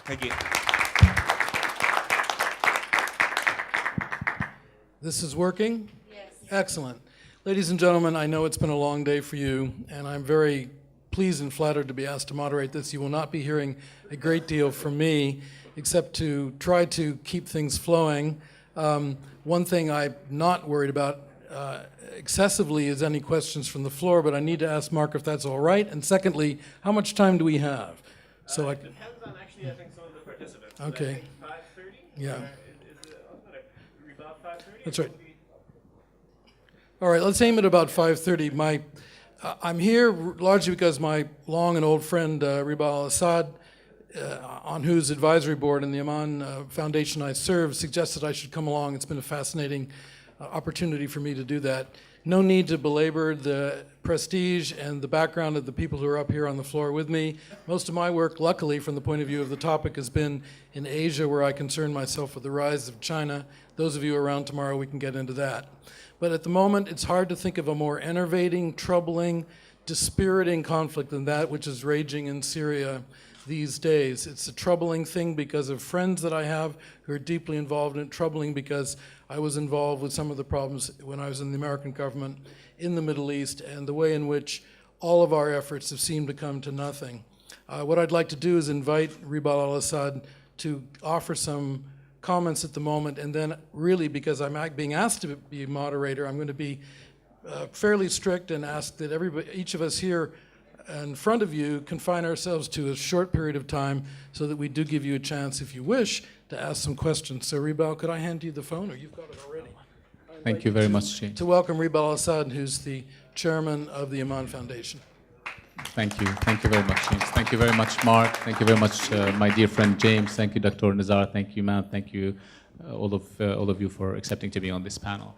Thank you. This is working? Yes. Excellent. Ladies and gentlemen, I know it's been a long day for you, and I'm very pleased and flattered to be asked to moderate this. You will not be hearing a great deal from me, except to try to keep things flowing. One thing I'm not worried about excessively is any questions from the floor, but I need to ask Mark if that's all right. And secondly, how much time do we have? So it depends on actually, I think, some of the participants. Okay. I think 5:30? Yeah. Is it about 5:30? That's right. All right, let's aim at about 5:30. I'm here largely because my long and old friend Ribal Al Assad, on whose advisory board in the Amman Foundation I serve, suggested I should come along. It's been a fascinating opportunity for me to do that. No need to belabor the prestige and the background of the people who are up here on the floor with me. Most of my work, luckily, from the point of view of the topic, has been in Asia, where I concern myself with the rise of China. Those of you around tomorrow, we can get into that. But at the moment, it's hard to think of a more enervating, troubling, dispiriting conflict than that which is raging in Syria these days. It's a troubling thing because of friends that I have who are deeply involved in it, troubling because I was involved with some of the problems when I was in the American government in the Middle East, and the way in which all of our efforts have seemed to come to nothing. What I'd like to do is invite Ribal Al Assad to offer some comments at the moment, and then really, because I'm being asked to be a moderator, I'm going to be fairly strict and ask that each of us here in front of you confine ourselves to a short period of time so that we do give you a chance, if you wish, to ask some questions. So Ribal, could I hand you the phone, or you've got it already? Thank you very much, James. To welcome Ribal Al Assad, who's the chairman of the Amman Foundation. Thank you. Thank you very much, James. Thank you very much, Mark. Thank you very much, my dear friend James. Thank you, Dr. Nizar. Thank you, Matt. Thank you, all of you, for accepting to be on this panel.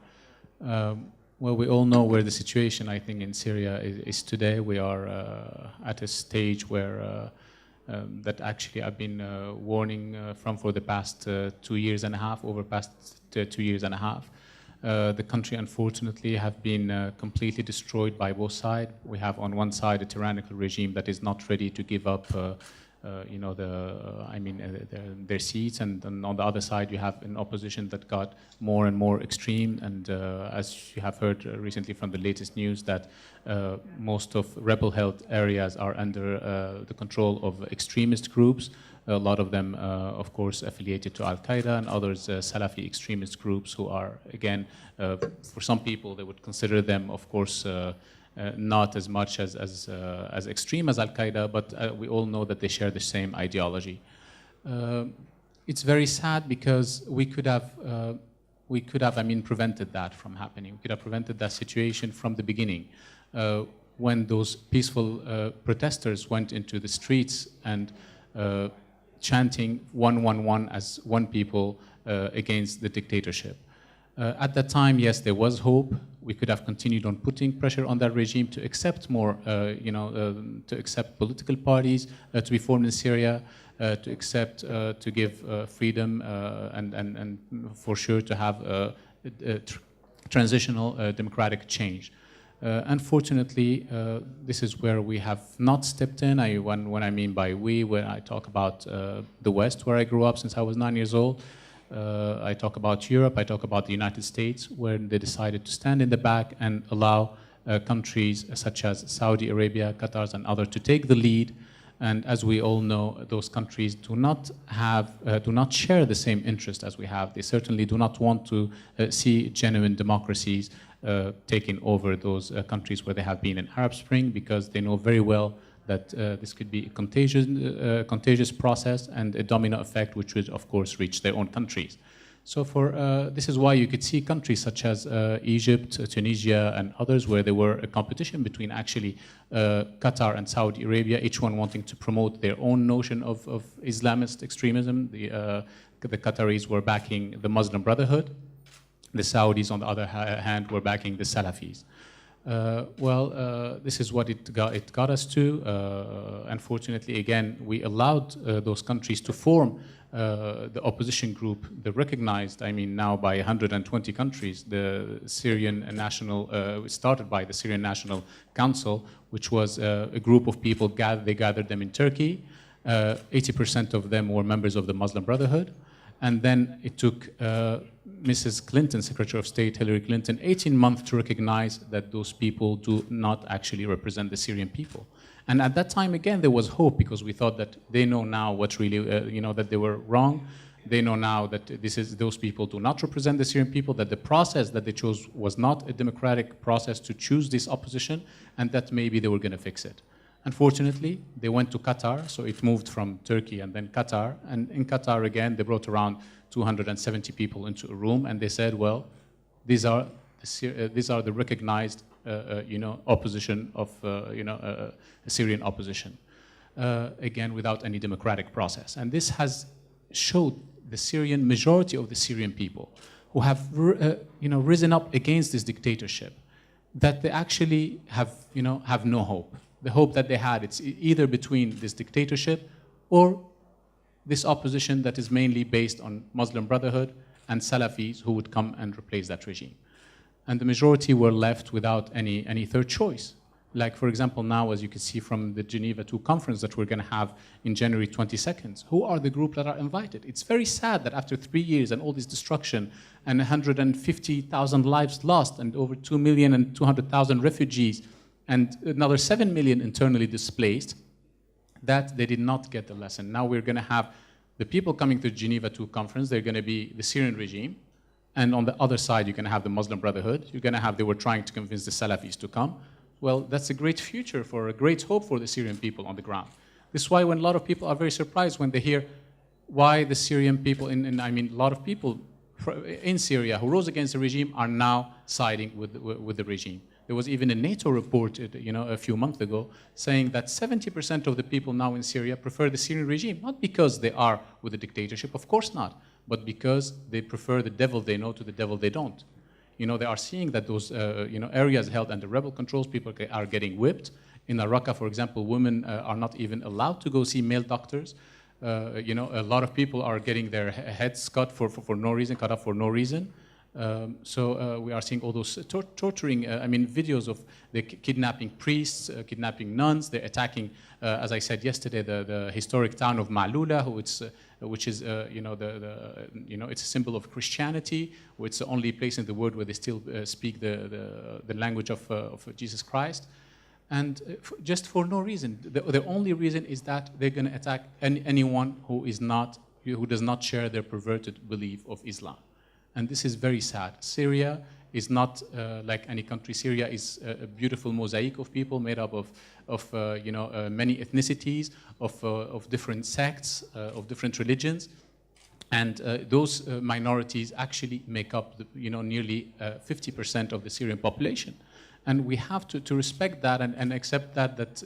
Well, we all know where the situation, I think, in Syria is today. We are at a stage where that actually I've been warning from for the past 2 years and a half, over past 2 years and a half. The country, unfortunately, have been completely destroyed by both sides. We have on one side a tyrannical regime that is not ready to give up their seats, and on the other side you have an opposition that got more and more extreme, and as you have heard recently from the latest news, that most of rebel-held areas are under the control of extremist groups, a lot of them of course affiliated to Al-Qaeda, and others Salafi extremist groups who are, again, for some people they would consider them, of course, not as much as extreme as Al-Qaeda, but we all know that they share the same ideology. It's very sad because we could have, prevented that from happening. We could have prevented that situation from the beginning. When those peaceful protesters went into the streets and chanting 111 as one people against the dictatorship. At that time, yes, there was hope. We could have continued on putting pressure on that regime to accept more, to accept political parties to be formed in Syria, to accept, to give freedom, and for sure to have a transitional democratic change. Unfortunately, this is where we have not stepped in. When I mean by we, when I talk about the West, where I grew up since I was 9 years old, I talk about Europe, I talk about the United States, where they decided to stand in the back and allow countries such as Saudi Arabia, Qatar, and others to take the lead. And as we all know, those countries do not share the same interest as we have. They certainly do not want to see genuine democracies taking over those countries where they have been in Arab Spring, because they know very well that this could be a contagious process and a domino effect, which would, of course, reach their own countries. So this is why you could see countries such as Egypt, Tunisia, and others, where there were a competition between actually Qatar and Saudi Arabia, each one wanting to promote their own notion of Islamist extremism. The Qataris were backing the Muslim Brotherhood. The Saudis, on the other hand, were backing the Salafis. This is what it got us to. Unfortunately, again, we allowed those countries to form the opposition group, the recognized, now by 120 countries, the Syrian National, started by the Syrian National Council, which was a group of people, they gathered them in Turkey. 80% of them were members of the Muslim Brotherhood. And then it took Mrs. Clinton, Secretary of State Hillary Clinton, 18 months to recognize that those people do not actually represent the Syrian people. And at that time, again, there was hope because we thought that they know now what really, that they were wrong. They know now that those people do not represent the Syrian people, that the process that they chose was not a democratic process to choose this opposition, and that maybe they were going to fix it. Unfortunately, they went to Qatar, so it moved from Turkey and then Qatar. And in Qatar, again, they brought around 270 people into a room, and they said, well, these are the recognized, opposition of, a Syrian opposition. Again, without any democratic process. And this has showed the majority of the Syrian people who have, risen up against this dictatorship, that they actually have no hope. The hope that they had, it's either between this dictatorship or this opposition that is mainly based on Muslim Brotherhood and Salafis who would come and replace that regime. And the majority were left without any third choice. Like, for example, now, as you can see from the Geneva II conference that we're going to have in January 22nd, who are the group that are invited? It's very sad that after 3 years and all this destruction and 150,000 lives lost and over 2,200,000 refugees and another 7 million internally displaced, that they did not get the lesson. Now we're going to have the people coming to the Geneva II conference, they're going to be the Syrian regime, and on the other side, you're going to have the Muslim Brotherhood. You're going to have, they were trying to convince the Salafis to come. Well, that's a great future a great hope for the Syrian people on the ground. This is why when a lot of people are very surprised when they hear why the Syrian people, a lot of people in Syria who rose against the regime are now siding with the regime. There was even a NATO report, a few months ago, saying that 70% of the people now in Syria prefer the Syrian regime, not because they are with the dictatorship, of course not, but because they prefer the devil they know to the devil they don't. They are seeing that those areas held under rebel controls, people are getting whipped. In Raqqa, for example, women are not even allowed to go see male doctors. A lot of people are getting their heads cut for no reason, cut off for no reason. So we are seeing all those torturing, videos of the kidnapping priests, kidnapping nuns. They're attacking, as I said yesterday, the historic town of Ma'loula, which is, it's a symbol of Christianity. It's the only place in the world where they still speak the language of Jesus Christ. And just for no reason. The only reason is that they're going to attack anyone who does not share their perverted belief of Islam. And this is very sad. Syria is not like any country. Syria is a beautiful mosaic of people made up of many ethnicities, of different sects, of different religions. And those minorities actually make up nearly 50% of the Syrian population. And we have to respect that and accept that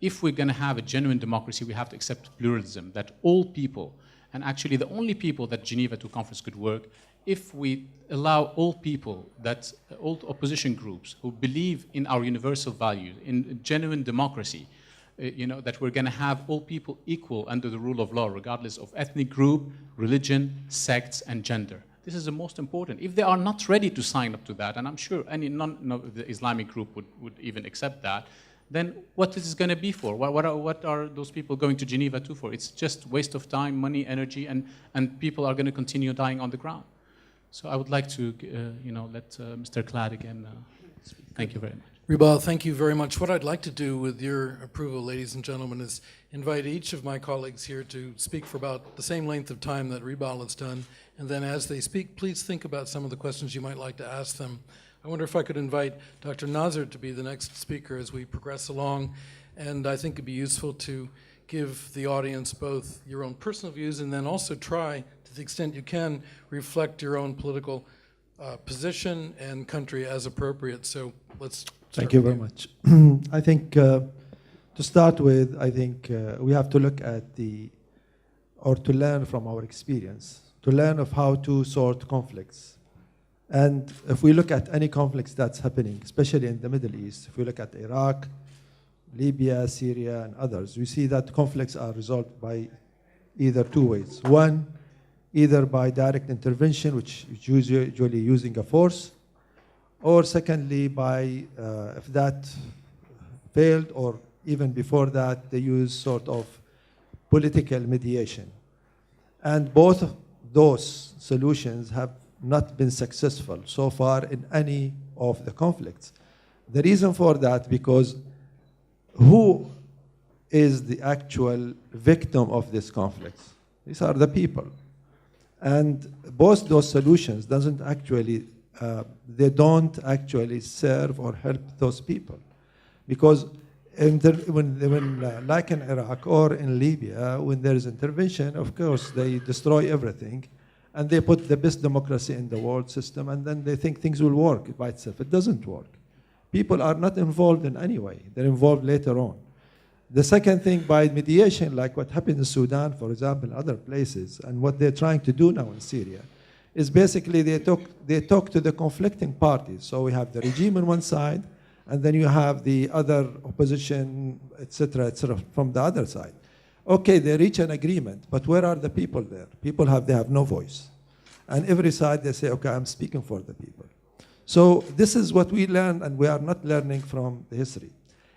if we're going to have a genuine democracy, we have to accept pluralism, that all people, and actually the only people that Geneva II conference could work, if we allow all people, all opposition groups who believe in our universal values, in genuine democracy, that we're going to have all people equal under the rule of law, regardless of ethnic group, religion, sects, and gender. This is the most important. If they are not ready to sign up to that, and I'm sure none of the Islamic group would even accept that, then what is this going to be for? What are those people going to Geneva II for? It's just waste of time, money, energy, and people are going to continue dying on the ground. So I would like to, let Mr. Clad again speak. Thank you very much. Ribal, thank you very much. What I'd like to do, with your approval, ladies and gentlemen, is invite each of my colleagues here to speak for about the same length of time that Ribal has done. And then as they speak, please think about some of the questions you might like to ask them. I wonder if I could invite Dr. Nasser to be the next speaker as we progress along. And I think it'd be useful to give the audience both your own personal views and then also try, to the extent you can, reflect your own political position and country as appropriate. So let's start. Thank you very much. I think to start with, I think we have to look at to learn from our experience, to learn of how to sort conflicts. And if we look at any conflicts that's happening, especially in the Middle East, if we look at Iraq, Libya, Syria, and others, we see that conflicts are resolved by either two ways. One, either by direct intervention, which is usually using a force, or secondly, by, if that failed, or even before that, they use sort of political mediation. And both of those solutions have not been successful so far in any of the conflicts. The reason for that, because who is the actual victim of this conflict? These are the people. And both those solutions doesn't actually, they don't actually serve or help those people. Because like in Iraq or in Libya, when there is intervention, of course, they destroy everything, and they put the best democracy in the world system, and then they think things will work by itself. It doesn't work. People are not involved in any way. They're involved later on. The second thing, by mediation, like what happened in Sudan, for example, and other places, and what they're trying to do now in Syria, is basically they talk to the conflicting parties. So we have the regime on one side, and then you have the other opposition, et cetera, from the other side. Okay, they reach an agreement, but where are the people there? They have no voice. And every side, they say, okay, I'm speaking for the people. So this is what we learn, and we are not learning from the history.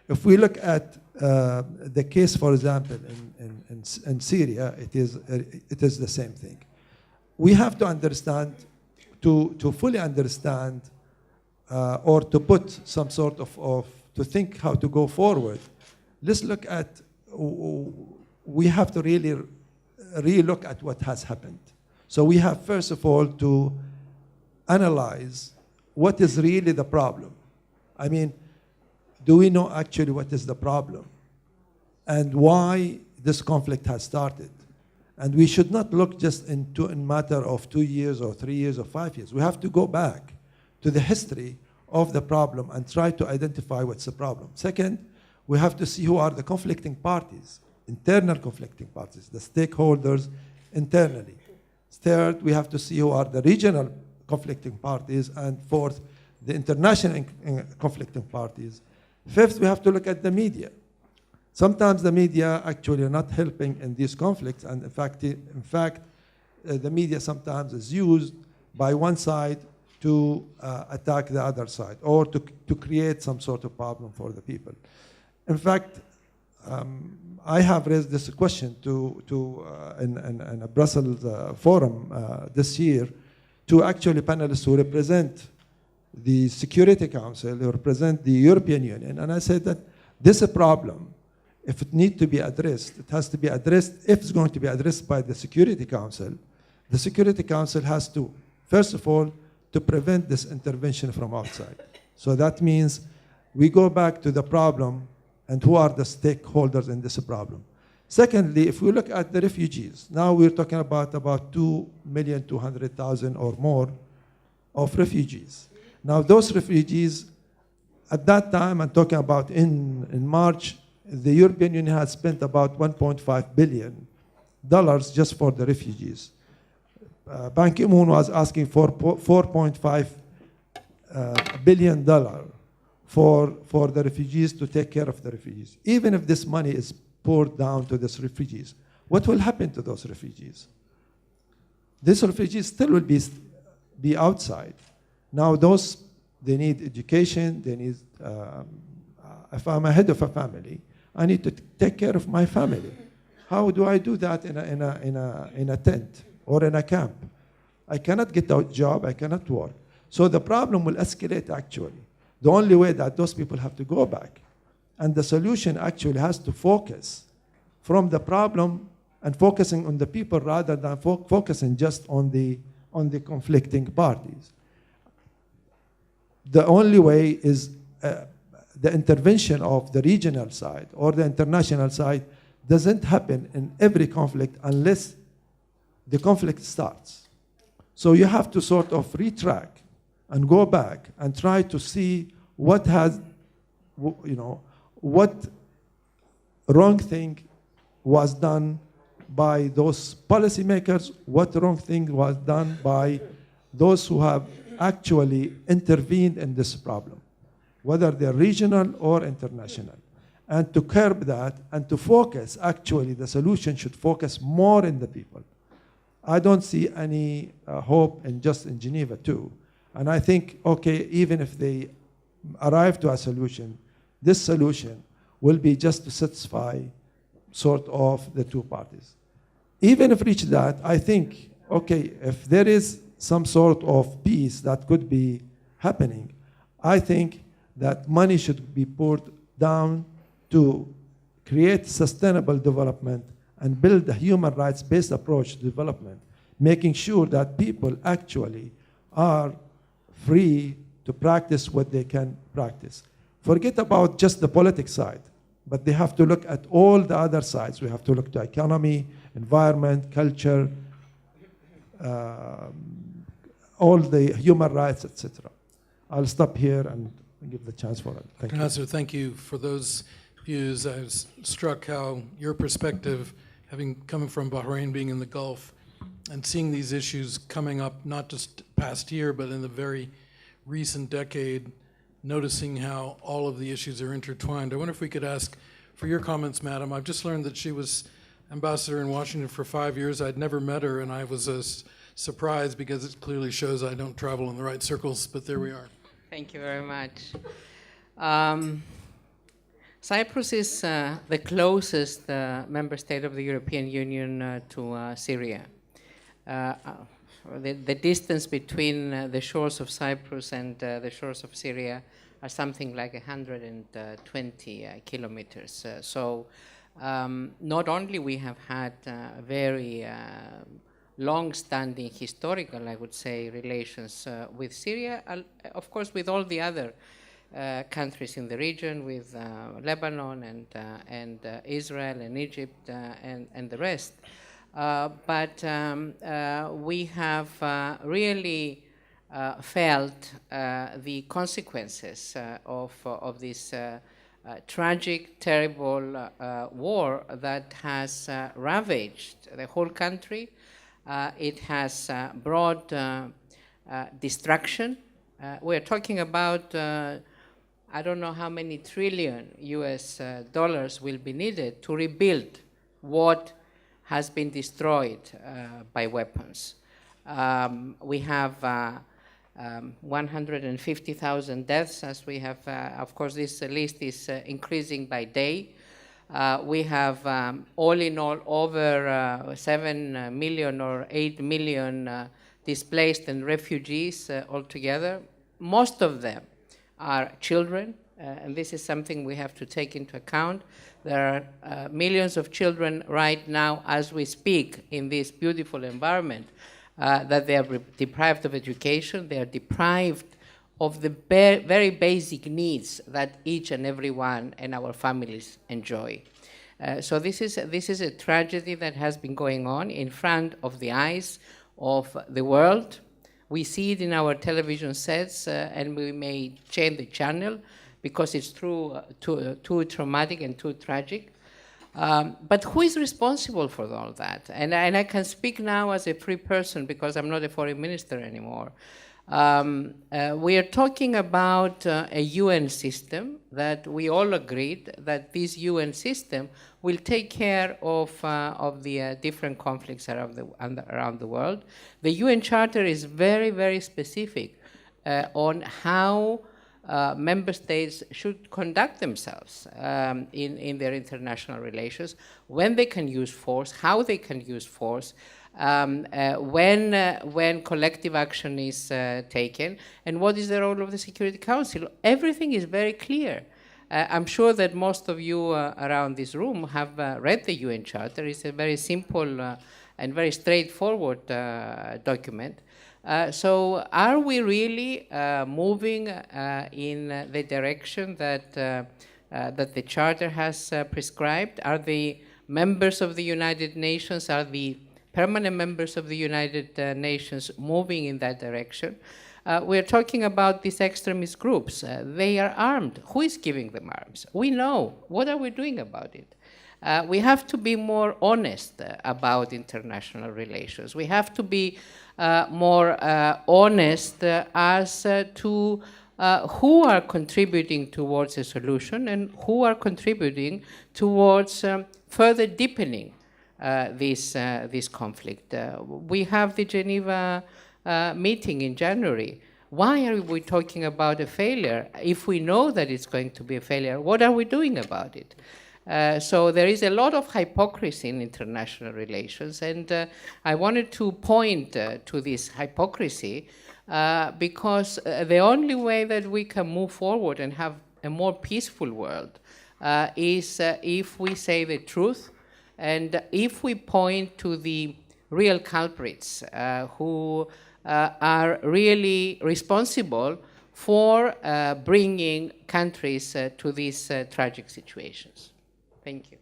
If we look at the case, for example, in Syria, it is the same thing. We have to understand, to fully understand, or to put some sort of, to think how to go forward, let's look at, we have to really look at what has happened. So we have, first of all, to analyze what is really the problem. I mean, do we know actually what is the problem and why this conflict has started? And we should not look just in matter of 2 years or 3 years or 5 years. We have to go back to the history of the problem and try to identify what's the problem. Second, we have to see who are the conflicting parties, internal conflicting parties, the stakeholders internally. Third, we have to see who are the regional conflicting parties, and fourth, the international conflicting parties. Fifth, we have to look at the media. Sometimes the media actually are not helping in these conflicts, and in fact, the media sometimes is used by one side to attack the other side, or to create some sort of problem for the people. In fact, I have raised this question in a Brussels forum this year to actually panelists who represent the Security Council, who represent the European Union, and I said that this is a problem. If it needs to be addressed, it has to be addressed. If it's going to be addressed by the Security Council, the Security Council has to, first of all, to prevent this intervention from outside. So that means we go back to the problem and who are the stakeholders in this problem. Secondly, if we look at the refugees, now we're talking about 2,200,000 or more of refugees. Now those refugees, at that time, I'm talking about in March, the European Union has spent about $1.5 billion just for the refugees. Ban Ki-moon was asking for $4.5 billion for the refugees, to take care of the refugees. Even if this money is poured down to these refugees, what will happen to those refugees? These refugees still will be outside. Now they need education, they need, if I'm a head of a family, I need to take care of my family. How do I do that in a tent or in a camp? I cannot get a job, I cannot work. So the problem will escalate actually. The only way that those people have to go back. And the solution actually has to focus from the problem and focusing on the people rather than focusing just on the conflicting parties. The only way is the intervention of the regional side or the international side doesn't happen in every conflict unless the conflict starts. So you have to sort of retrack and go back and try to see what wrong thing was done by those policymakers, what wrong thing was done by those who have actually intervened in this problem, whether they're regional or international. And to curb that and to focus, actually the solution should focus more in the people. I don't see any hope in Geneva too. And I think, okay, even if they arrive to a solution, this solution will be just to satisfy sort of the two parties. Even if reach that, I think, okay, if there is some sort of peace that could be happening, I think that money should be poured down to create sustainable development and build a human rights-based approach to development, making sure that people actually are free to practice what they can practice. Forget about just the politics side, but they have to look at all the other sides. We have to look to economy, environment, culture, all the human rights, etc. I'll stop here and give the chance for it. Thank you. Nasser, thank you for those views. I was struck how your perspective, coming from Bahrain, being in the Gulf, and seeing these issues coming up not just past year, but in the very recent decade, noticing how all of the issues are intertwined. I wonder if we could ask for your comments, madam. I've just learned that she was ambassador in Washington for 5 years. I'd never met her, and I was surprised because it clearly shows I don't travel in the right circles, but there we are. Thank you very much. Cyprus is the closest member state of the European Union to Syria. The distance between the shores of Cyprus and the shores of Syria are something like 120 kilometers. So not only we have had very long-standing historical, I would say, relations with Syria, of course with all the other countries in the region, with Lebanon and Israel and Egypt and the rest. But we have really felt the consequences of this tragic, terrible war that has ravaged the whole country. It has brought destruction. We're talking about I don't know how many trillion US dollars will be needed to rebuild what has been destroyed by weapons. We have 150,000 deaths, as we have, of course, this list is increasing by day. We have, all in all, over 7 million or 8 million displaced and refugees altogether. Most of them are children, and this is something we have to take into account. There are millions of children right now, as we speak, in this beautiful environment, that they are deprived of education, they are deprived of the very basic needs that each and every one and our families enjoy. So this is a tragedy that has been going on in front of the eyes of the world. We see it in our television sets, and we may change the channel because it's too traumatic and too tragic. But who is responsible for all that? And I can speak now as a free person because I'm not a foreign minister anymore. We are talking about a UN system that we all agreed that this UN system will take care of the different conflicts around the world. The UN Charter is very, very specific on how member states should conduct themselves in their international relations, when they can use force, how they can use force, when collective action is taken, and what is the role of the Security Council. Everything is very clear. I'm sure that most of you around this room have read the UN Charter. It's a very simple and very straightforward document. So are we really moving in the direction that the Charter has prescribed? Are the members of the United Nations, are the permanent members of the United Nations moving in that direction? We're talking about these extremist groups. They are armed. Who is giving them arms? We know. What are we doing about it? We have to be more honest about international relations. We have to be more honest as to who are contributing towards a solution and who are contributing towards further deepening this conflict. We have the Geneva meeting in January. Why are we talking about a failure? If we know that it's going to be a failure, what are we doing about it? So there is a lot of hypocrisy in international relations, and I wanted to point to this hypocrisy because the only way that we can move forward and have a more peaceful world is if we say the truth and if we point to the real culprits who are really responsible for bringing countries to these tragic situations. Thank you.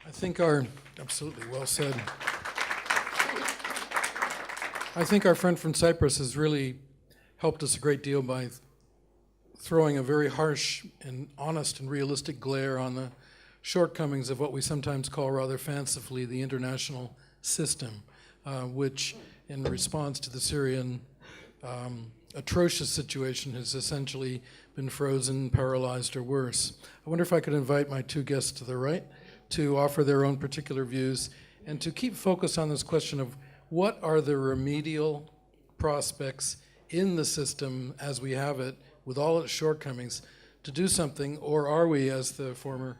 I think absolutely well said. I think our friend from Cyprus has really helped us a great deal by throwing a very harsh and honest and realistic glare on the shortcomings of what we sometimes call rather fancifully the international system, which in response to the Syrian atrocious situation has essentially been frozen, paralyzed, or worse. I wonder if I could invite my two guests to the right to offer their own particular views and to keep focus on this question of what are the remedial prospects in the system as we have it with all its shortcomings to do something, or are we, as the former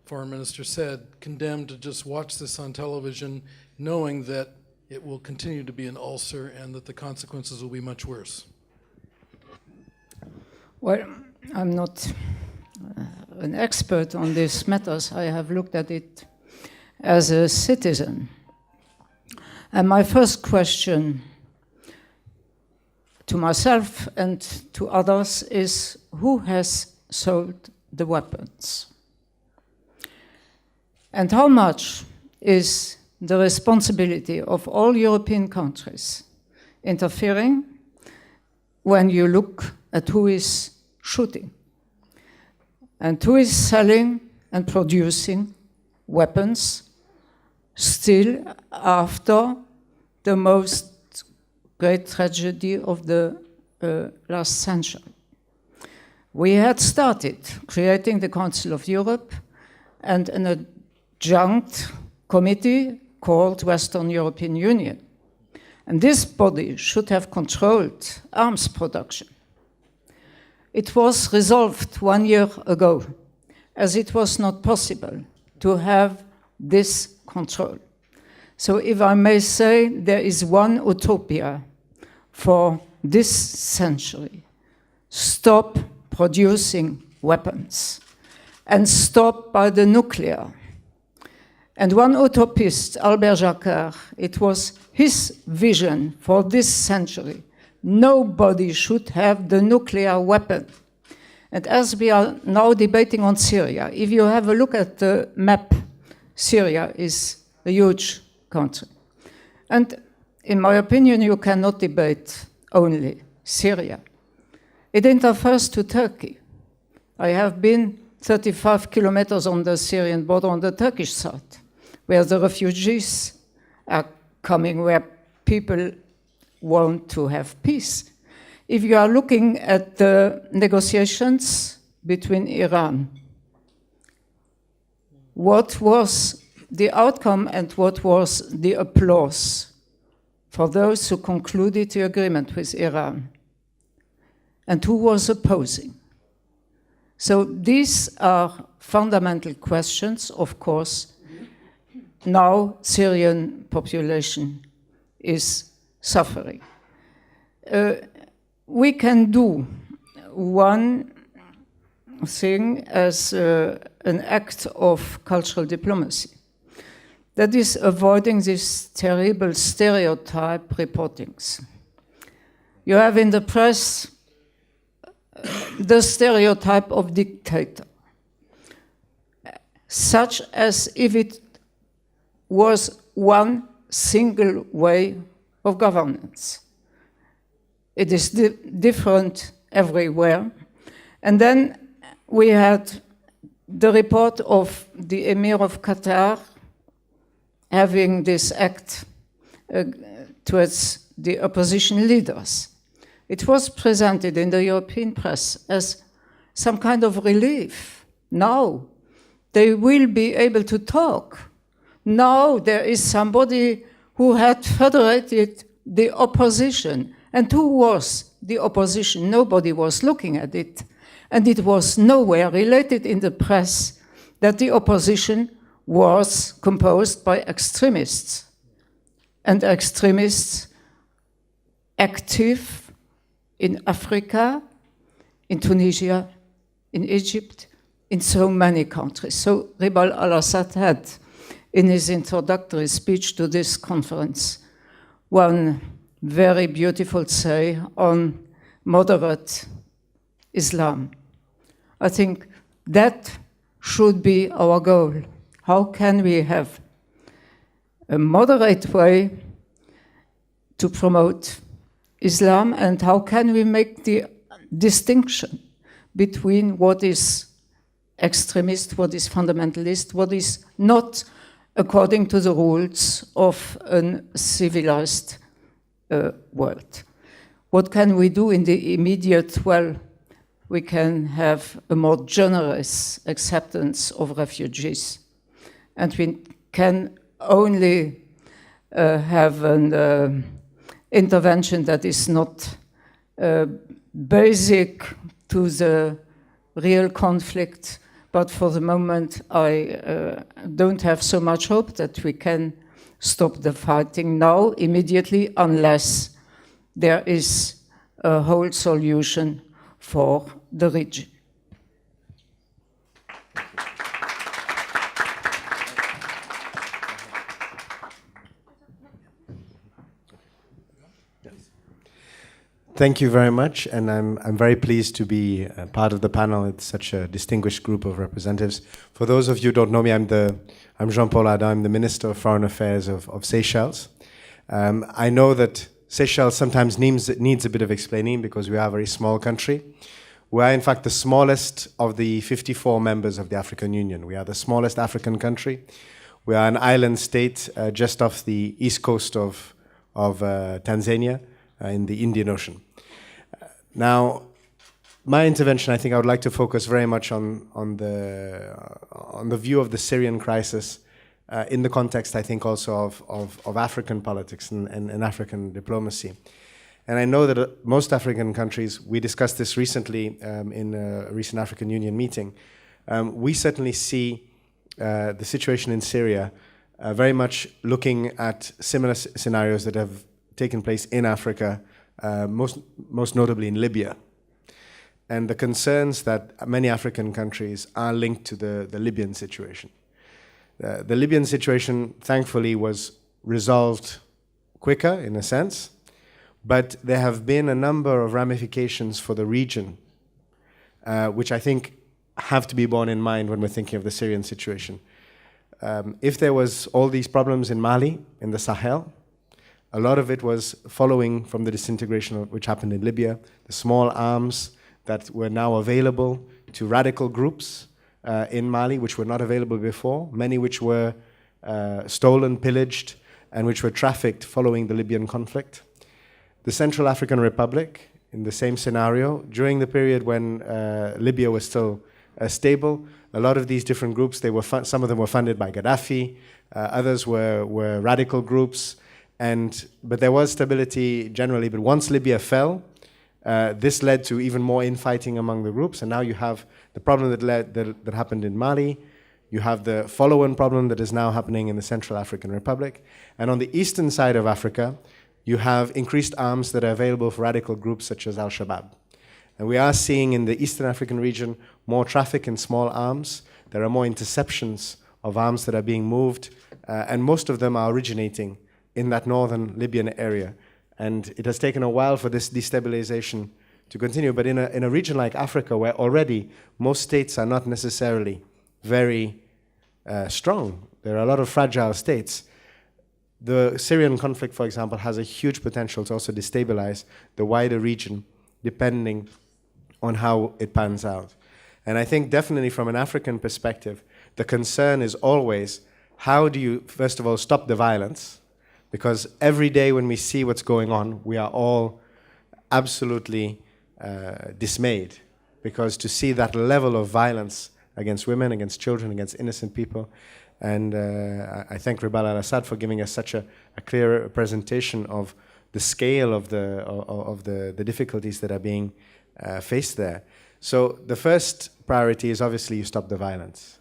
foreign minister said, condemned to just watch this on television knowing that it will continue to be an ulcer and that the consequences will be much worse? Well, I'm not an expert on these matters. I have looked at it as a citizen. And my first question to myself and to others is, who has sold the weapons? And how much is the responsibility of all European countries interfering when you look at who is shooting and who is selling and producing weapons still after the most great tragedy of the last century? We had started creating the Council of Europe and an adjunct committee called Western European Union. And this body should have controlled arms production. It was resolved 1 year ago, as it was not possible to have this control. So if I may say, there is one utopia for this century: stop producing weapons and stop by the nuclear. And one utopist, Albert Jacquard, it was his vision for this century: nobody should have the nuclear weapon. And as we are now debating on Syria, if you have a look at the map, Syria is a huge country. And in my opinion, you cannot debate only Syria. It interferes to Turkey. I have been 35 kilometers on the Syrian border on the Turkish side, where the refugees are coming, where people want to have peace. If you are looking at the negotiations between Iran, what was the outcome and what was the applause for those who concluded the agreement with Iran? And who was opposing? So these are fundamental questions, of course. Now Syrian population is suffering. We can do one thing as an act of cultural diplomacy. That is avoiding these terrible stereotype reportings. You have in the press the stereotype of dictator, such as if it was one single way of governance. It is different everywhere. And then we had the report of the Emir of Qatar having this act towards the opposition leaders. It was presented in the European press as some kind of relief. Now they will be able to talk. Now there is somebody who had federated the opposition. And who was the opposition? Nobody was looking at it. And it was nowhere related in the press that the opposition was composed by extremists, and extremists active in Africa, in Tunisia, in Egypt, in so many countries. So Ribal Al Assad had, in his introductory speech to this conference, one very beautiful say on moderate Islam. I think that should be our goal. How can we have a moderate way to promote Islam, and how can we make the distinction between what is extremist, what is fundamentalist, what is not according to the rules of a civilized world? What can we do in the immediate? Well, we can have a more generous acceptance of refugees. And we can only have an intervention that is not basic to the real conflict. But for the moment, I don't have so much hope that we can stop the fighting now, immediately, unless there is a whole solution for the region. Thank you very much, and I'm very pleased to be part of the panel. It's such a distinguished group of representatives. For those of you who don't know me, I'm Jean-Paul Aydın. I'm the Minister of Foreign Affairs of Seychelles. I know that Seychelles sometimes needs a bit of explaining because we are a very small country. We are in fact the smallest of the 54 members of the African Union. We are the smallest African country. We are an island state just off the east coast of Tanzania in the Indian Ocean. Now, my intervention, I think I would like to focus very much on the view of the Syrian crisis in the context, I think, also of African politics and African diplomacy. And I know that most African countries, we discussed this recently in a recent African Union meeting, we certainly see the situation in Syria very much looking at similar scenarios that have taken place in Africa, most notably in Libya. And the concerns that many African countries are linked to the Libyan situation. The Libyan situation, thankfully, was resolved quicker, in a sense, but there have been a number of ramifications for the region, which I think have to be borne in mind when we're thinking of the Syrian situation. If there was all these problems in Mali, in the Sahel, a lot of it was following from the disintegration which happened in Libya, the small arms that were now available to radical groups in Mali, which were not available before, many which were stolen, pillaged, and which were trafficked following the Libyan conflict. The Central African Republic, in the same scenario, during the period when Libya was still stable, a lot of these different groups, some of them were funded by Gaddafi, others were radical groups, but there was stability generally. But once Libya fell, this led to even more infighting among the groups, and now you have the problem that happened in Mali. You have the follow-on problem that is now happening in the Central African Republic. And on the eastern side of Africa, you have increased arms that are available for radical groups such as Al-Shabaab. And we are seeing in the Eastern African region more traffic in small arms. There are more interceptions of arms that are being moved, and most of them are originating in that northern Libyan area. And it has taken a while for this destabilization to continue. But in a region like Africa, where already most states are not necessarily very strong, there are a lot of fragile states. The Syrian conflict, for example, has a huge potential to also destabilize the wider region, depending on how it pans out. And I think definitely from an African perspective, the concern is always, how do you, first of all, stop the violence? Because every day when we see what's going on, we are all absolutely dismayed. Because to see that level of violence against women, against children, against innocent people, and I thank Ribal Al Assad for giving us such a clear presentation of the scale of the difficulties that are being faced there. So the first priority is obviously you stop the violence.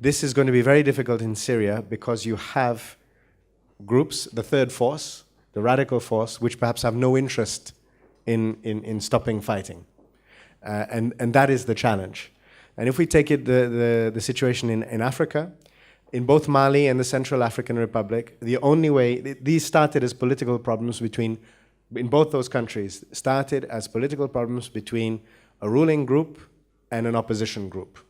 This is going to be very difficult in Syria because you have groups, the third force, the radical force, which perhaps have no interest in stopping fighting. And that is the challenge. And if we take it the situation in Africa, in both Mali and the Central African Republic, the only way, these started as political problems between, in both those countries, started as political problems between a ruling group and an opposition group.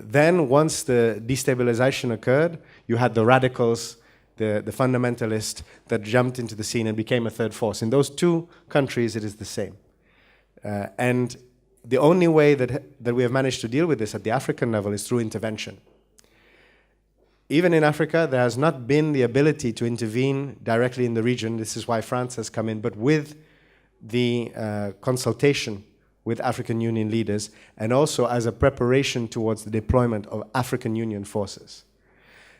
Then once the destabilization occurred, you had the radicals, the fundamentalists that jumped into the scene and became a third force. In those two countries, it is the same. And the only way that we have managed to deal with this at the African level is through intervention. Even in Africa, there has not been the ability to intervene directly in the region. This is why France has come in, but with the consultation with African Union leaders, and also as a preparation towards the deployment of African Union forces.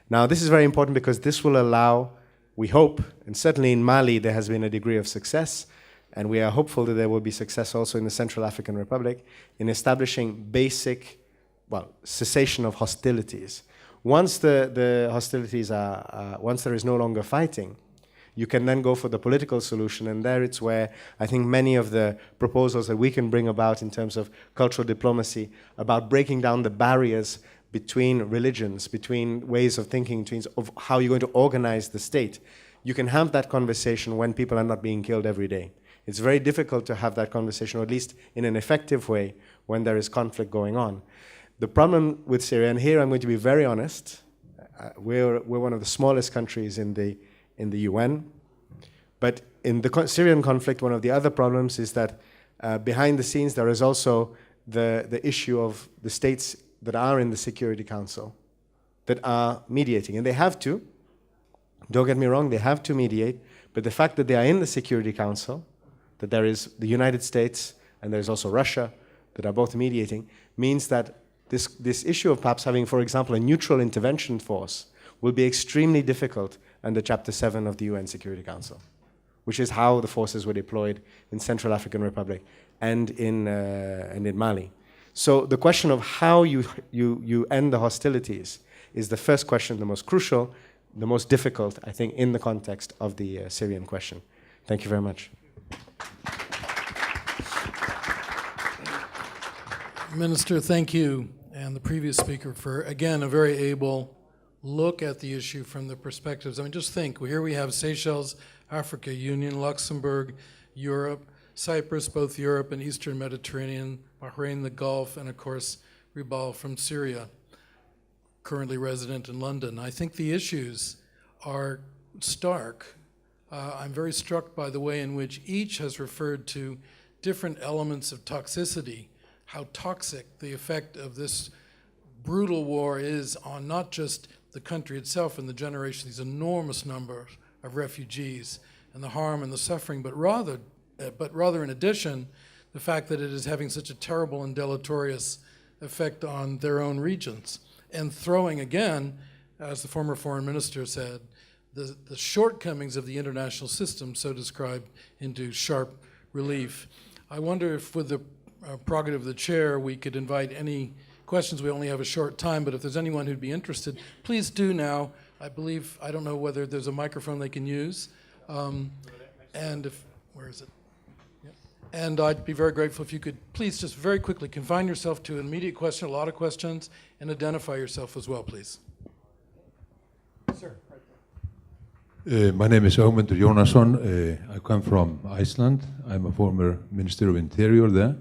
Now, this is very important because this will allow, we hope, and certainly in Mali there has been a degree of success, and we are hopeful that there will be success also in the Central African Republic in establishing basic, cessation of hostilities. Once the hostilities once there is no longer fighting, you can then go for the political solution, and there it's where I think many of the proposals that we can bring about in terms of cultural diplomacy, about breaking down the barriers between religions, between ways of thinking, of how you're going to organize the state. You can have that conversation when people are not being killed every day. It's very difficult to have that conversation, or at least in an effective way, when there is conflict going on. The problem with Syria, and here I'm going to be very honest, we're one of the smallest countries in the UN, but in the Syrian conflict, one of the other problems is that behind the scenes there is also the issue of the states that are in the Security Council that are mediating, and they have to. Don't get me wrong, they have to mediate, but the fact that they are in the Security Council, that there is the United States and there's also Russia that are both mediating, means that this issue of perhaps having, for example, a neutral intervention force will be extremely difficult under Chapter 7 of the UN Security Council, which is how the forces were deployed in Central African Republic and in Mali. So the question of how you end the hostilities is the first question, the most crucial, the most difficult, I think, in the context of the Syrian question. Thank you very much. Minister, thank you, and the previous speaker for, again, a very able look at the issue from the perspectives. I mean, just think, here we have Seychelles, Africa Union, Luxembourg, Europe, Cyprus, both Europe and Eastern Mediterranean, Bahrain, the Gulf, and of course, Ribal from Syria, currently resident in London. I think the issues are stark. I'm very struck by the way in which each has referred to different elements of toxicity, how toxic the effect of this brutal war is on not just the country itself and the generation, these enormous numbers of refugees, and the harm and the suffering, but rather in addition, the fact that it is having such a terrible and deleterious effect on their own regions, and throwing again, as the former foreign minister said, the shortcomings of the international system, so described, into sharp relief. I wonder if with the prerogative of the chair, we could invite any questions. We only have a short time, but if there's anyone who'd be interested, please do now. I believe, I don't know whether there's a microphone they can use. And if, where is it? Yeah. And I'd be very grateful if you could please just very quickly confine yourself to an immediate question, a lot of questions, and identify yourself as well, please. Sir. My name is Ögmundur Jónasson. I come from Iceland. I'm a former Minister of Interior there.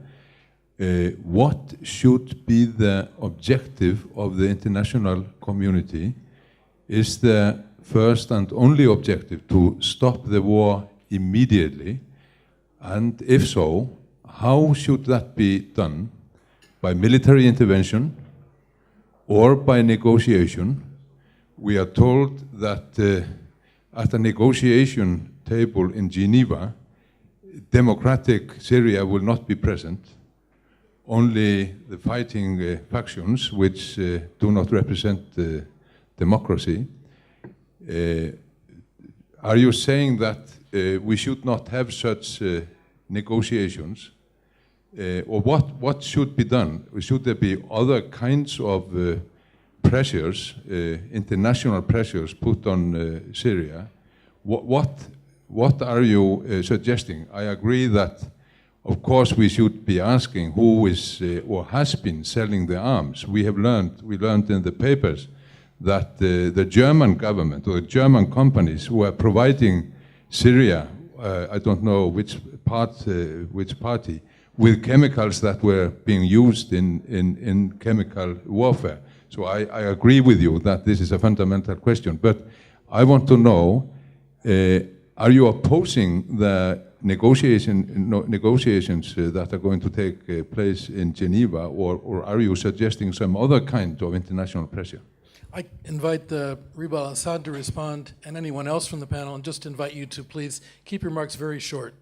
What should be the objective of the international community? Is the first and only objective to stop the war immediately? And if so, how should that be done? By military intervention or by negotiation? We are told that at a negotiation table in Geneva, democratic Syria will not be present. Only the fighting factions, which do not represent democracy. Are you saying that we should not have such negotiations? Or what should be done? Should there be other kinds of pressures, international pressures put on Syria, what are you suggesting? I agree that, of course, we should be asking who is or has been selling the arms. We learned in the papers that the German government or the German companies who are providing Syria, I don't know which party, with chemicals that were being used in chemical warfare. So I agree with you that this is a fundamental question, but I want to know, are you opposing the negotiations that are going to take place in Geneva, or are you suggesting some other kind of international pressure? I invite Ribal Al Assad to respond, and anyone else from the panel, and just invite you to please keep your remarks very short.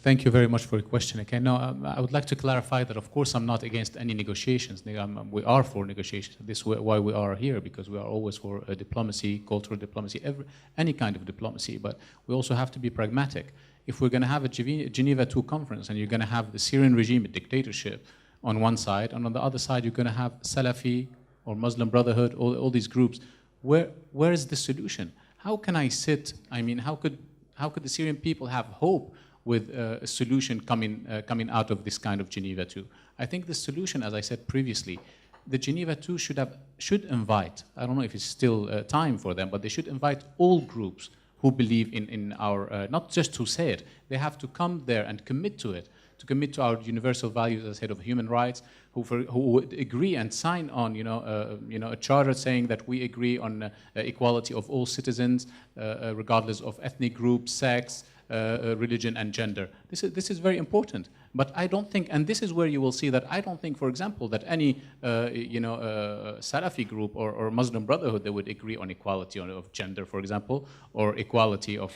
Thank you very much for your question. Okay, no, I would like to clarify that, of course, I'm not against any negotiations. We are for negotiations. This is why we are here, because we are always for diplomacy, cultural diplomacy, any kind of diplomacy. But we also have to be pragmatic. If we're going to have a Geneva II conference and you're going to have the Syrian regime, a dictatorship, on one side, and on the other side, you're going to have Salafi or Muslim Brotherhood, all these groups, where is the solution? How can I sit? I mean, how could the Syrian people have hope with a solution coming out of this kind of Geneva II? I think the solution, as I said previously, the Geneva II should invite, I don't know if it's still time for them, but they should invite all groups who believe in our, not just to say it, they have to come there and commit to it, to commit to our universal values, as I said, of human rights, who would agree and sign on, a charter saying that we agree on equality of all citizens, regardless of ethnic group, sex, religion, and gender. This is very important. But I don't think, and this is where you will see that I don't think, for example, that any Salafi group or Muslim Brotherhood, they would agree on equality of gender, for example, or equality of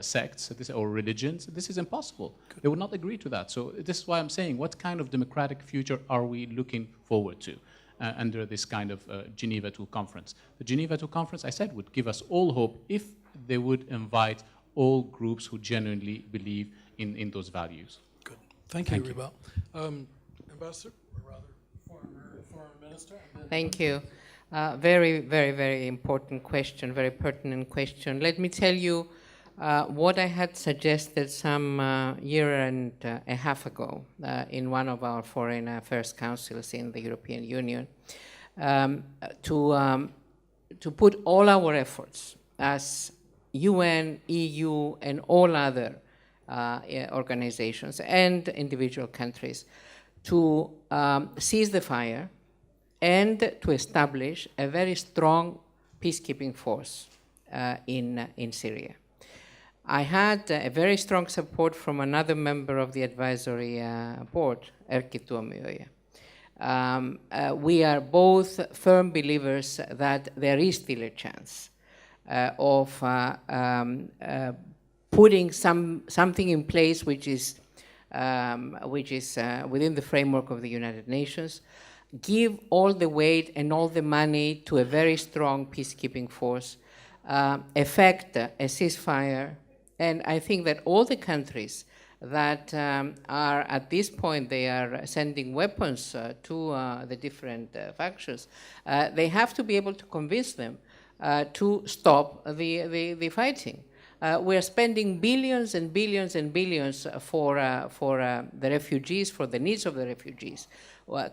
sects or religions. This is impossible. They would not agree to that. So this is why I'm saying, what kind of democratic future are we looking forward to under this kind of Geneva II conference? The Geneva II conference, I said, would give us all hope if they would invite all groups who genuinely believe in those values. Good. Thank you, Ribal. Ambassador, or rather, Foreign Minister. Thank you. Very, very, very important question, very pertinent question. Let me tell you what I had suggested some year and a half ago in one of our foreign affairs councils in the European Union, to put all our efforts as UN, EU, and all other organizations and individual countries to cease the fire and to establish a very strong peacekeeping force in Syria. I had a very strong support from another member of the advisory board, Erkki Tuomioja. We are both firm believers that there is still a chance of putting something in place which is within the framework of the United Nations, give all the weight and all the money to a very strong peacekeeping force, effect a ceasefire, and I think that all the countries that are at this point, they are sending weapons to the different factions, they have to be able to convince them to stop the fighting. We're spending billions and billions and billions for the refugees, for the needs of the refugees.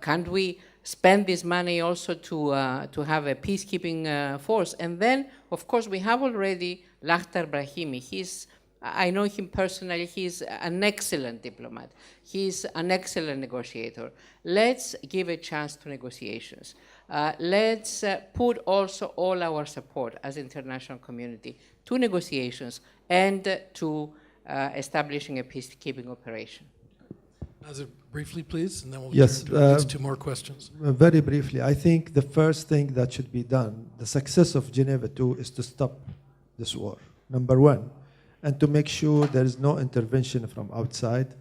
Can't we spend this money also to have a peacekeeping force? And then, of course, we have already Lakhdar Brahimi. I know him personally. He's an excellent diplomat. He's an excellent negotiator. Let's give a chance to negotiations. Let's put also all our support as international community to negotiations and to establishing a peacekeeping operation. Briefly, please, and then we'll Yes, turn to at least two more questions. Very briefly, I think the first thing that should be done, the success of Geneva II, is to stop this war, number one, and to make sure there is no intervention from outside,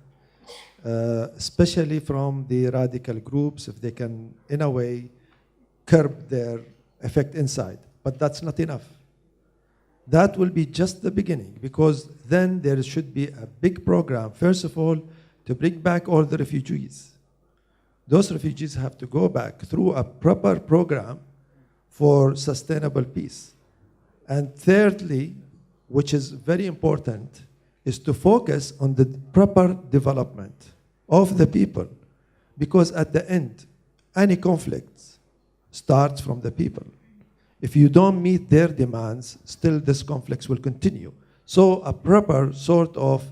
especially from the radical groups, if they can, in a way, curb their effect inside. But that's not enough. That will be just the beginning, because then there should be a big program, first of all, to bring back all the refugees. Those refugees have to go back through a proper program for sustainable peace. And thirdly, which is very important, is to focus on the proper development of the people. Because at the end, any conflict starts from the people. If you don't meet their demands, still this conflict will continue. So a proper sort of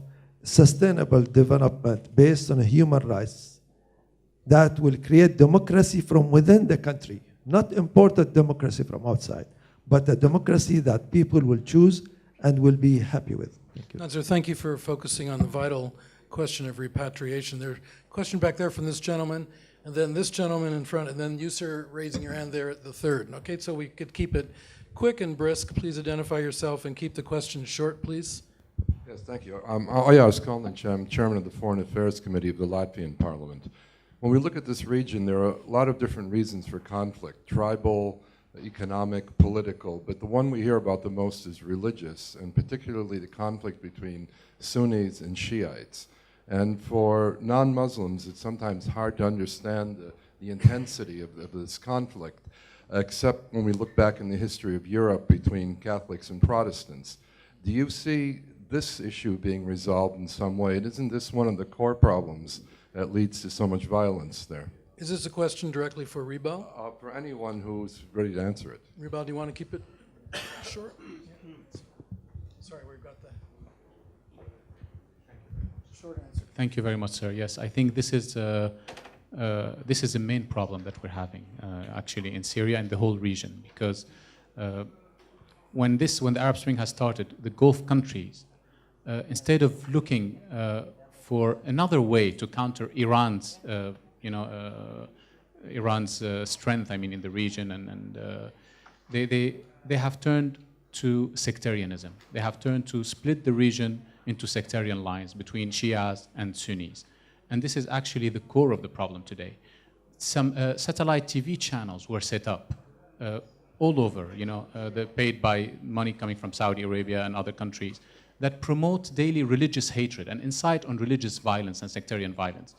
sustainable development based on human rights that will create democracy from within the country, not imported democracy from outside, but a democracy that people will choose and will be happy with. Thank you. Nazir, thank you for focusing on the vital question of repatriation. There's a question back there from this gentleman, and then this gentleman in front, and then you, sir, raising your hand there at the third. Okay, so we could keep it quick and brisk. Please identify yourself and keep the questions short, please. Yes, thank you. Oyas Kalnic, I'm chairman of the Foreign Affairs Committee of the Latvian Parliament. When we look at this region, there are a lot of different reasons for conflict, tribal, economic, political, but the one we hear about the most is religious, and particularly the conflict between Sunnis and Shiites. And for non-Muslims, it's sometimes hard to understand the intensity of this conflict, except when we look back in the history of Europe between Catholics and Protestants. Do you see this issue being resolved in some way? And isn't this one of the core problems that leads to so much violence there? Is this a question directly for Ribal? For anyone who's ready to answer it. Ribal, do you want to keep it short? Sorry, we've got that. Short answer. Thank you very much, sir. Yes, I think this is the main problem that we're having actually in Syria and the whole region, because when the Arab Spring has started, the Gulf countries, instead of looking for another way to counter Iran's strength, I mean, in the region, and they have turned to sectarianism. They have turned to split the region into sectarian lines between Shias and Sunnis. And this is actually the core of the problem today. Some satellite TV channels were set up all over, they're paid by money coming from Saudi Arabia and other countries, that promote daily religious hatred and incite on religious violence and sectarian violence.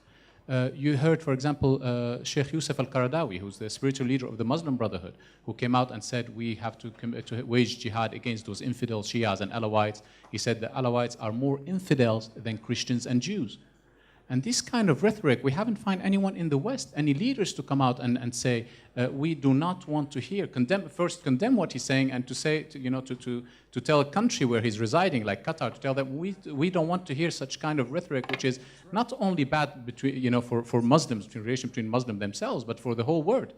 You heard, for example, Sheikh Yusuf al-Qaradawi, who's the spiritual leader of the Muslim Brotherhood, who came out and said we have to wage jihad against those infidel Shias and Alawites. He said the Alawites are more infidels than Christians and Jews. And this kind of rhetoric, we haven't found anyone in the West, any leaders to come out and say, we do not want to hear, condemn what he's saying, and to say, to tell a country where he's residing, like Qatar, to tell them we don't want to hear such kind of rhetoric, which is not only bad between, for Muslims, between relation between Muslims themselves, but for the whole world.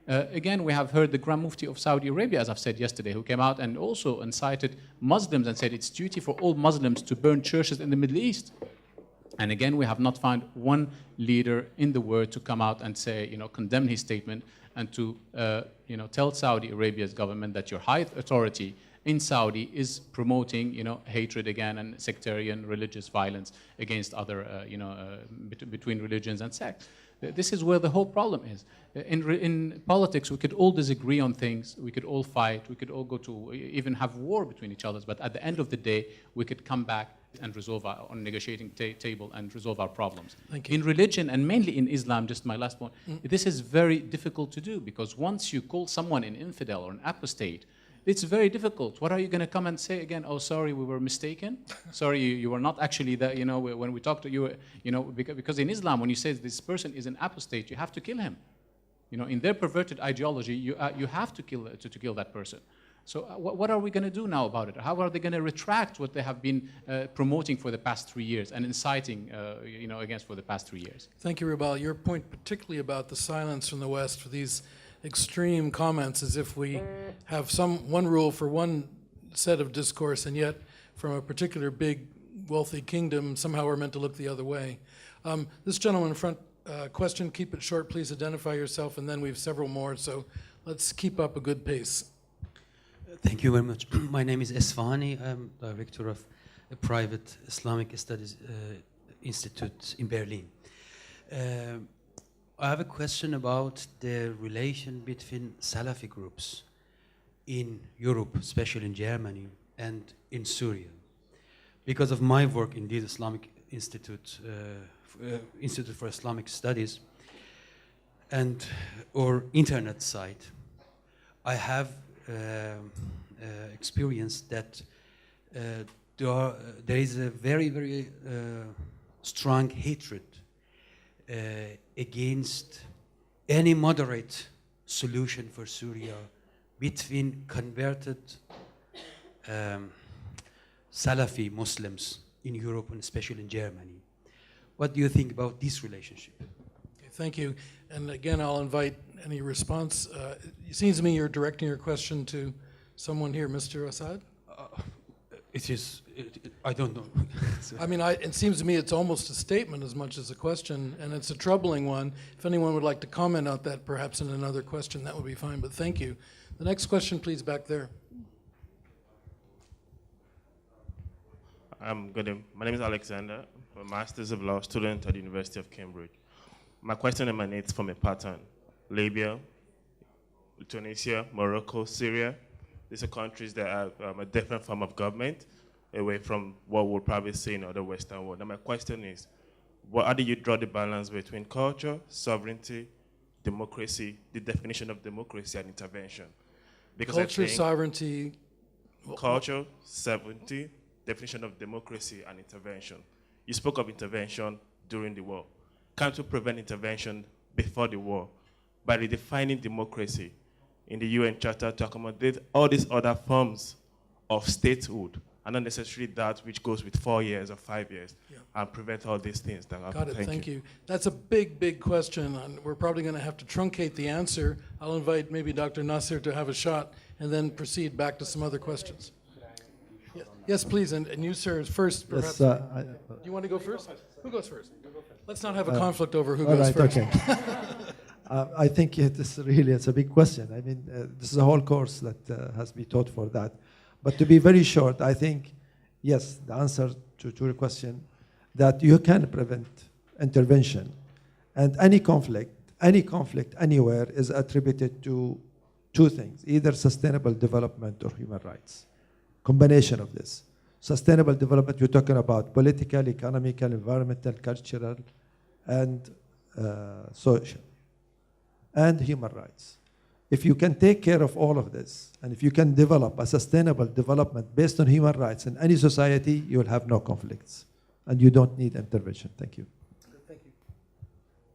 Again, we have heard the Grand Mufti of Saudi Arabia, as I've said yesterday, who came out and also incited Muslims and said it's duty for all Muslims to burn churches in the Middle East. And again, we have not found one leader in the world to come out and say, condemn his statement and to, tell Saudi Arabia's government that your high authority in Saudi is promoting, hatred again and sectarian religious violence against other, between religions and sects. This is where the whole problem is. In politics, we could all disagree on things, we could all fight, we could all go to even have war between each other, but at the end of the day, we could come back and resolve on negotiating table and resolve our problems. Thank you. In religion, and mainly in Islam, just my last point, this is very difficult to do, because once you call someone an infidel or an apostate, it's very difficult. What are you going to come and say again? Oh, sorry, we were mistaken. Sorry, you were not actually that. When we talked to you, because in Islam, when you say this person is an apostate, you have to kill him. In their perverted ideology, you have to kill that person. So what are we going to do now about it? How are they going to retract what they have been promoting for the past 3 years and inciting, against for the past 3 years? Thank you, Ribal. Your point particularly about the silence from the West for these extreme comments, as if we have one rule for one set of discourse, and yet from a particular big, wealthy kingdom, somehow we're meant to look the other way. This gentleman in front, question, keep it short, please identify yourself, and then we have several more, so let's keep up a good pace. Thank you very much. My name is Esfahani. I'm director of a private Islamic Studies Institute in Berlin. I have a question about the relation between Salafi groups in Europe, especially in Germany, and in Syria. Because of my work in this Islamic Institute Institute for Islamic Studies and or internet site, I have experienced that there is a very, very strong hatred against any moderate solution for Syria between converted Salafi Muslims in Europe and especially in Germany. What do you think about this relationship? Okay, thank you. And again, I'll invite any response. It seems to me you're directing your question to someone here, Mr. Assad? I don't know. I mean, it seems to me it's almost a statement as much as a question, and it's a troubling one. If anyone would like to comment on that, perhaps in another question, that would be fine, but thank you. The next question, please, back there. My name is Alexander. I'm a Master's of Law student at the University of Cambridge. My question emanates from a pattern. Libya, Tunisia, Morocco, Syria. These are countries that have a different form of government away from what we'll probably see in other Western world. Now my question is, how do you draw the balance between culture, sovereignty, democracy, the definition of democracy and intervention? Because Culture, sovereignty. Culture, sovereignty, definition of democracy and intervention. You spoke of intervention during the war. Can't we prevent intervention before the war by redefining democracy in the UN Charter to accommodate all these other forms of statehood, and not necessarily that which goes with 4 years or 5 years, and prevent all these things that happen? Got it, thank you. That's a big, big question, and we're probably going to have to truncate the answer. I'll invite maybe Dr. Nasser to have a shot, and then proceed back to some other questions. Yes, please, and you, sir, first, perhaps. Yes, do you want to go first? Who goes first? Let's not have a conflict over who goes right, first. Okay. I think it's a big question. I mean, this is a whole course that has to be taught for that. But to be very short, I think, yes, the answer to your question, that you can prevent intervention. And any conflict anywhere is attributed to two things, either sustainable development or human rights. Combination of this. Sustainable development, you're talking about political, economical, environmental, cultural, and social, and human rights. If you can take care of all of this, and if you can develop a sustainable development based on human rights in any society, you will have no conflicts, and you don't need intervention. Thank you. Thank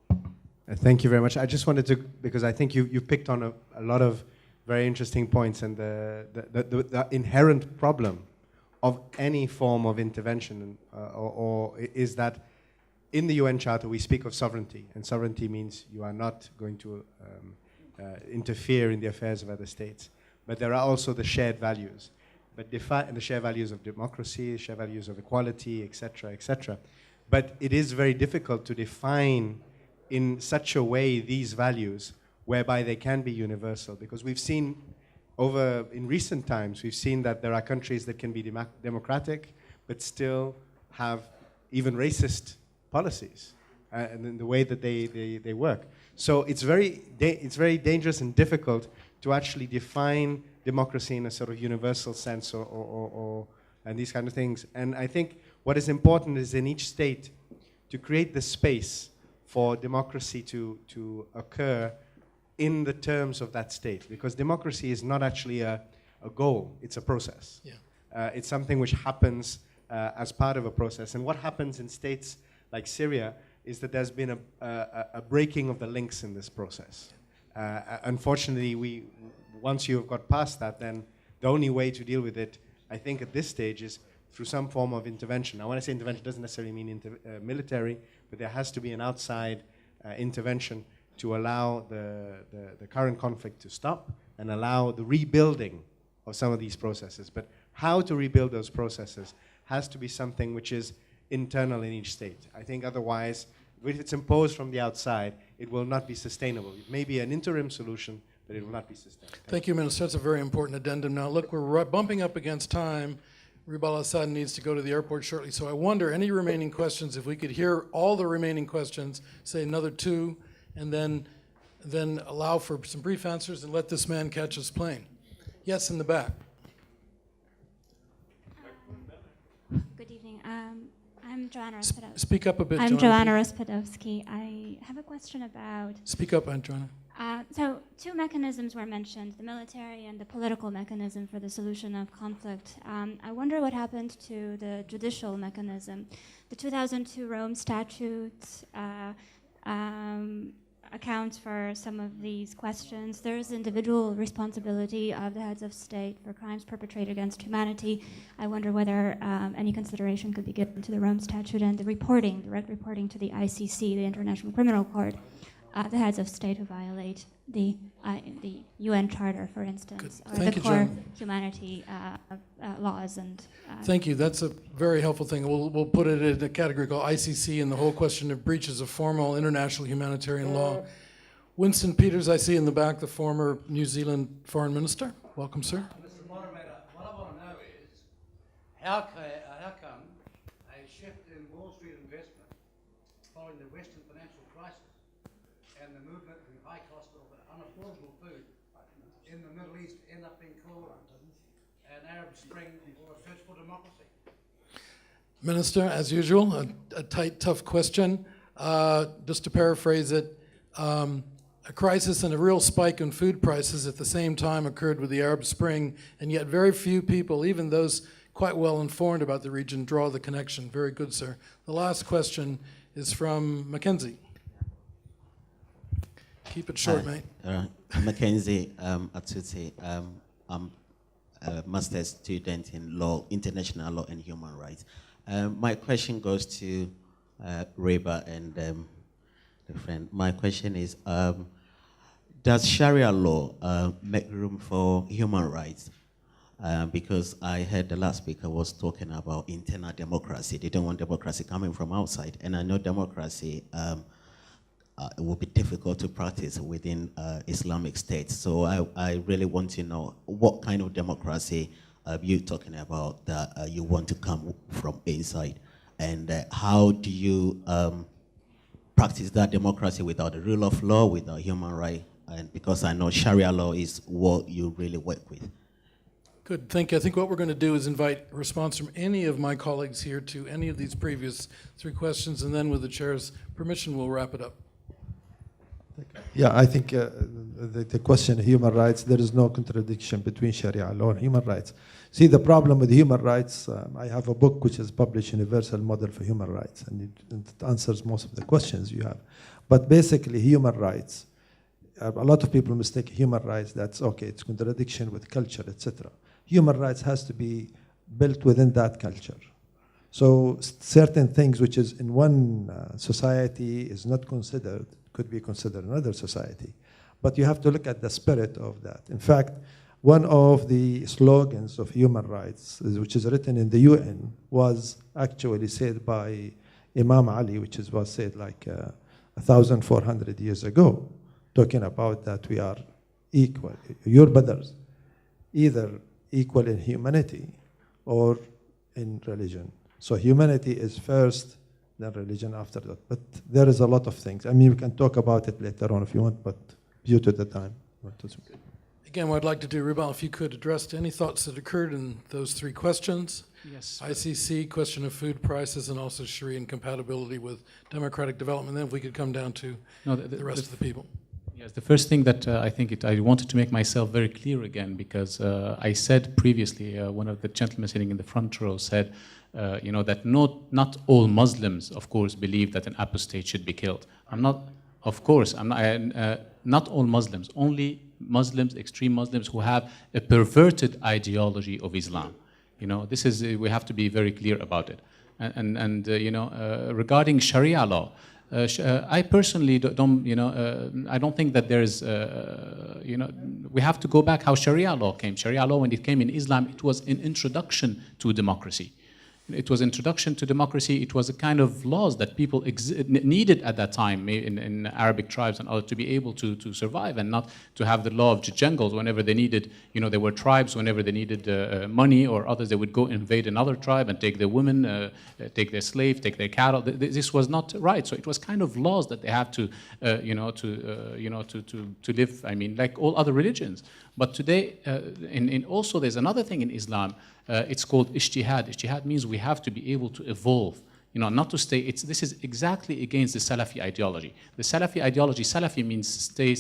you. Thank you very much. I just wanted to, because I think you picked on a lot of very interesting points, and the inherent problem of any form of intervention or is that in the UN Charter we speak of sovereignty, and sovereignty means you are not going to interfere in the affairs of other states. But there are also the shared values, the shared values of democracy, shared values of equality, etc., etc. But it is very difficult to define in such a way these values whereby they can be universal, because we've seen in recent times, we've seen that there are countries that can be democratic but still have even racist policies and in the way that they work. So it's very dangerous and difficult to actually define democracy in a sort of universal sense and these kind of things. And I think what is important is in each state to create the space for democracy to occur in the terms of that state, because democracy is not actually a goal, it's a process. Yeah. It's something which happens as part of a process. And what happens in states like Syria is that there's been a breaking of the links in this process. Unfortunately, once you've got past that, then the only way to deal with it, I think at this stage, is through some form of intervention. Now, when I say intervention, it doesn't necessarily mean military, but there has to be an outside intervention to allow the current conflict to stop and allow the rebuilding of some of these processes. But how to rebuild those processes has to be something which is internal in each state. I think otherwise, if it's imposed from the outside, it will not be sustainable. It may be an interim solution, but it will not be sustainable. Thank you, Minister. That's a very important addendum. Now, look, we're bumping up against time. Ribal Al Assad needs to go to the airport shortly, so I wonder, any remaining questions, if we could hear all the remaining questions, say another two, and then allow for some brief answers and let this man catch his plane. Yes, in the back. Good evening. I'm Joanna Rozpadovsky. Speak up a bit, I'm Joanna. Joanna Rozpadovsky. I have a question about... Speak up, Aunt Joanna. So two mechanisms were mentioned, the military and the political mechanism for the solution of conflict. I wonder what happened to the judicial mechanism. The 2002 Rome Statute accounts for some of these questions. There is individual responsibility of the heads of state for crimes perpetrated against humanity. I wonder whether any consideration could be given to the Rome Statute and the reporting, direct reporting to the ICC, the International Criminal Court, the heads of state who violate the UN Charter, for instance, or Thank the you, core Joan. humanity laws. And Thank you. That's a very helpful thing. We'll put it in a category called ICC and the whole question of breaches of formal international humanitarian law. Winston Peters, I see in the back, the former New Zealand Foreign Minister. Welcome, sir. Mr. Moderator, what I want to know is how come a shift in Wall Street investment following the Western financial crisis and the movement from high cost of unaffordable food in the Middle East end up being called an Arab Spring or a search for democracy? Minister, as usual, a tight, tough question. Just to paraphrase it, a crisis and a real spike in food prices at the same time occurred with the Arab Spring, and yet very few people, even those quite well informed about the region, draw the connection. Very good, sir. The last question is from Mackenzie. Keep it short, mate. Mackenzie Atuti. I'm a master's student in law, international law and human rights. My question goes to Ribal and the friend. My question is, does Sharia law make room for human rights? Because I heard the last speaker was talking about internal democracy. They don't want democracy coming from outside. And I know democracy it will be difficult to practice within Islamic states. So I really want to know what kind of democracy you're talking about that you want to come from inside. And how do you practice that democracy without the rule of law, without human rights? And because I know Sharia law is what you really work with. Good, thank you. I think what we're going to do is invite a response from any of my colleagues here to any of these previous three questions, and then with the chair's permission, we'll wrap it up. Yeah, I think the question of human rights, there is no contradiction between Sharia law and human rights. See, the problem with human rights, I have a book which is published, Universal Model for Human Rights, and it answers most of the questions you have. But basically, human rights, a lot of people mistake human rights, that's okay, it's contradiction with culture, etc. Human rights has to be built within that culture. So certain things which is in one society is not considered, could be considered in another society. But you have to look at the spirit of that. In fact, one of the slogans of human rights, which is written in the UN, was actually said by Imam Ali, which was said like 1,400 years ago, talking about that we are equal. Your brothers, either equal in humanity or in religion. So humanity is first, then religion after that. But there is a lot of things. I mean, we can talk about it later on if you want, but due to the time. Again, what I'd like to do, Ribal, if you could address any thoughts that occurred in those three questions. Yes. ICC, question of food prices, and also Sharia incompatibility with democratic development. Then if we could come down to the rest of the people. Yes, the first thing that I wanted to make myself very clear again, because I said previously, one of the gentlemen sitting in the front row said, that not all Muslims, of course, believe that an apostate should be killed. Not all Muslims, only Muslims, extreme Muslims who have a perverted ideology of Islam. This is, we have to be very clear about it. And regarding Sharia law, I personally don't, I don't think that there is, we have to go back how Sharia law came. Sharia law, when it came in Islam, it was an introduction to democracy. It was introduction to democracy. It was a kind of laws that people needed at that time in Arabic tribes and others to be able to survive and not to have the law of jungles whenever they needed, there were tribes whenever they needed money or others, they would go invade another tribe and take their women, take their slave, take their cattle. This was not right. So it was kind of laws that they had to, to live, like all other religions. But today, also there's another thing in Islam, it's called ijtihad. Ijtihad means we have to be able to evolve. not to stay. This is exactly against the Salafi ideology. The Salafi ideology, Salafi means stay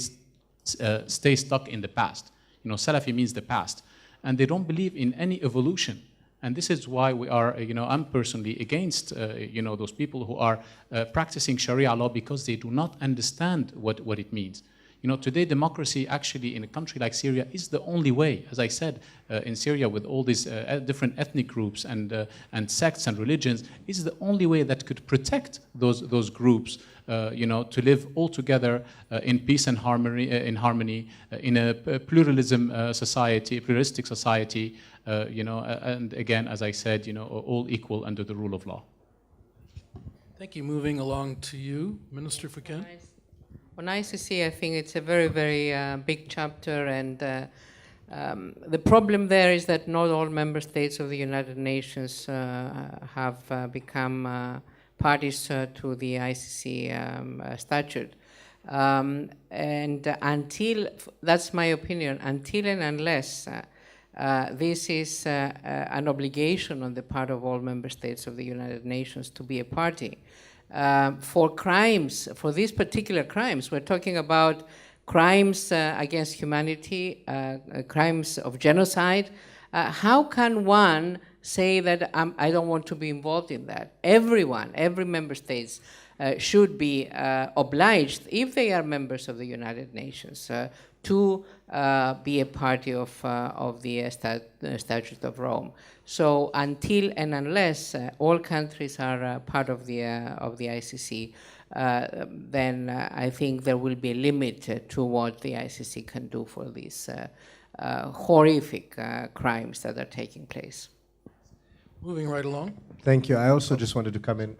stuck in the past. Salafi means the past. And they don't believe in any evolution. And this is why we are, I'm personally against, those people who are practicing Sharia law because they do not understand what it means. Today democracy actually in a country like Syria is the only way. As I said, in Syria with all these different ethnic groups and sects and religions, is the only way that could protect those groups, to live all together in peace and harmony, in a pluralistic society, and again, as I said, all equal under the rule of law. Thank you. Moving along to you, Minister for Ken. On ICC, I think it's a very, very big chapter, and the problem there is that not all member states of the United Nations have become parties to the ICC statute. And until, that's my opinion, until and unless this is an obligation on the part of all member states of the United Nations to be a party, for crimes, for these particular crimes, we're talking about crimes against humanity, crimes of genocide. How can one say that I don't want to be involved in that? Everyone, every member state should be obliged, if they are members of the United Nations, to be a party of the Statute of Rome. So until and unless all countries are part of the ICC, then I think there will be a limit to what the ICC can do for these horrific crimes that are taking place. Moving right along. Thank you. I also just wanted to come in.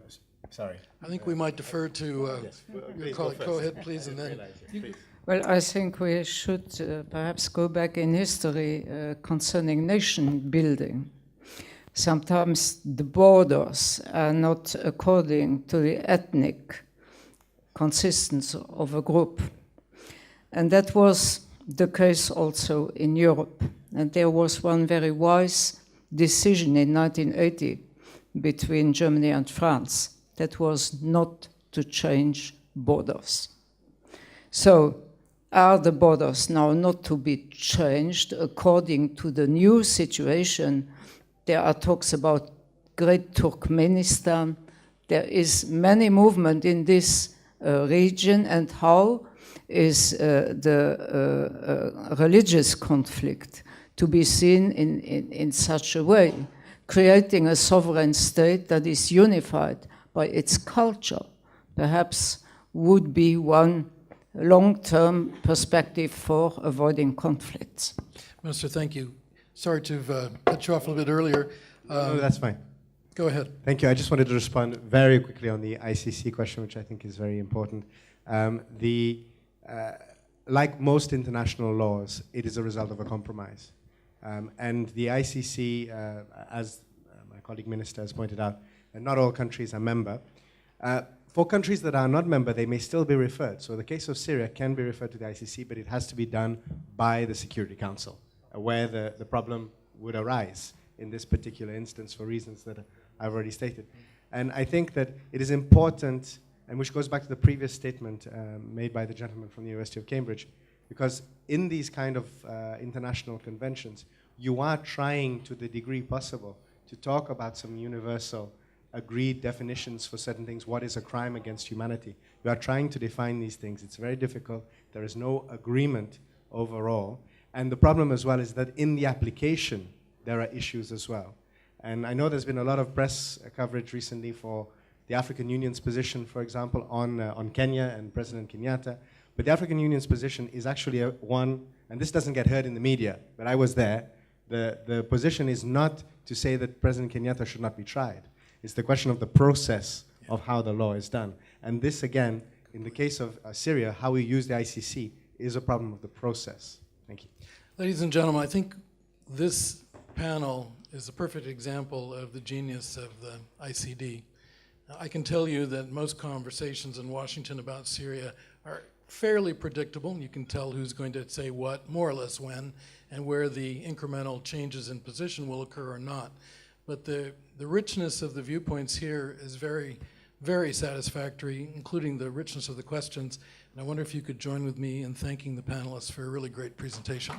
Sorry. I think we might defer to your colleague. Go ahead, please, and then. Well, I think we should perhaps go back in history concerning nation building. Sometimes the borders are not according to the ethnic consistence of a group. And that was the case also in Europe. And there was one very wise decision in 1980 between Germany and France that was not to change borders. So are the borders now not to be changed according to the new situation? There are talks about Great Turkmenistan. There is many movement in this region, and how is the religious conflict to be seen in such a way, creating a sovereign state that is unified by its culture, perhaps would be one long-term perspective for avoiding conflicts. Minister, thank you. Sorry to cut you off a little bit earlier. No, that's fine. Go ahead. Thank you. I just wanted to respond very quickly on the ICC question, which I think is very important. Like most international laws, it is a result of a compromise. And the ICC, as my colleague minister has pointed out, not all countries are member. For countries that are not member, they may still be referred. So the case of Syria can be referred to the ICC, but it has to be done by the Security Council, where the problem would arise in this particular instance for reasons that I've already stated. And I think that it is important, and which goes back to the previous statement made by the gentleman from the University of Cambridge, because in these kind of international conventions, you are trying to the degree possible to talk about some universal agreed definitions for certain things. What is a crime against humanity? You are trying to define these things. It's very difficult. There is no agreement overall. And the problem as well is that in the application, there are issues as well. And I know there's been a lot of press coverage recently for the African Union's position, for example, on Kenya and President Kenyatta. But the African Union's position is actually one, and this doesn't get heard in the media, but I was there. The position is not to say that President Kenyatta should not be tried. It's the question of the process of how the law is done. And this, again, in the case of Syria, how we use the ICC is a problem of the process. Thank you. Ladies and gentlemen, I think this panel is a perfect example of the genius of the ICD. Now, I can tell you that most conversations in Washington about Syria are fairly predictable. You can tell who's going to say what, more or less when, and where the incremental changes in position will occur or not. but the richness of the viewpoints here is very, very satisfactory, including the richness of the questions. And I wonder if you could join with me in thanking the panelists for a really great presentation.